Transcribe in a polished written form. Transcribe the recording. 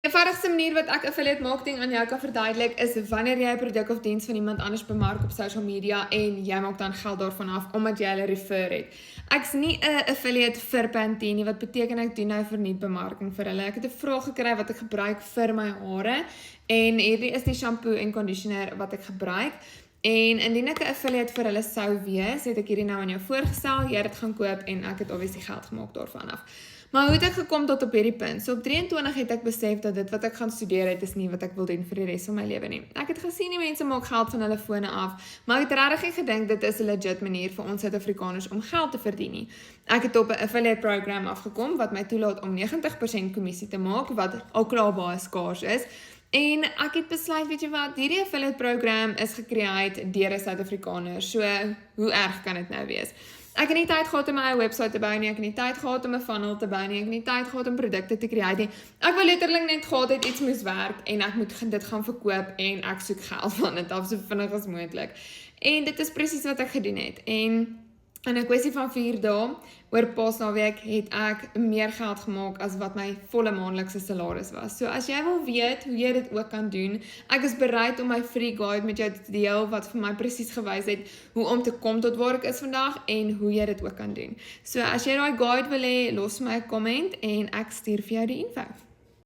eenvoudigste manier wat ek affiliate marketing aan jou kan verduidelik is wanneer jy 'n produk of diens van iemand anders bemark op social media en jy maak dan geld daarvan af omdat jy hulle refer het. Ek's nie 'n affiliate vir Pantene nie, wat beteken ek doen nou vernietbemarking vir hulle. Ek het 'n vraag gekry wat ek gebruik vir my hare en hierdie is die shampoo en conditioner wat ek gebruik. En indien ek 'n affiliate vir hulle sou wees, het ek hierdie nou aan jou voorgestel, jy het dit gaan koop en ek het obviously geld gemaak daarvan af. Maar hoe het ek gekom tot op hierdie punt? So op 23 het ek besef dat dit wat ek gaan studeer het is nie wat ek wil doen vir die res van my lewe nie. Ek het gesien die mense maak geld van hulle fone af, maar ek het regtig nie gedink dit is 'n legit manier vir ons Suid-Afrikaners om geld te verdien nie. Ek het op 'n affiliate program afgekom wat my toelaat om 90% kommissie te maak, wat al klaar baie skaars is. En ek het besluit, weet jy wat, hierdie affiliate program is gecreate deur 'n Suid-Afrikaner, so hoe erg kan dit nou wees? Ek het nie tyd gehad om my eie website te bou nie, ek het nie tyd gehad om 'n funnel te bou nie, ek het nie tyd gehad om produkte te create nie. Ek wil letterlik net gehad het iets moes werk en ek moet dit gaan verkoop en ek soek geld van dit af so vinnig as moontlik. En dit is presies wat ek gedoen het. En in 'n kwessie van 4 dae, oor Paasnaweek, het ek meer geld gemaak as wat my volle maandelikse salaris was. So as jy wil weet hoe jy dit ook kan doen, ek is bereid om my free guide met jou te deel wat vir my presies gewys het hoe om te kom tot waar ek is vandag en hoe jy dit ook kan doen. So as jy daai guide wil hê, los my 'n comment en ek stuur vir jou die info.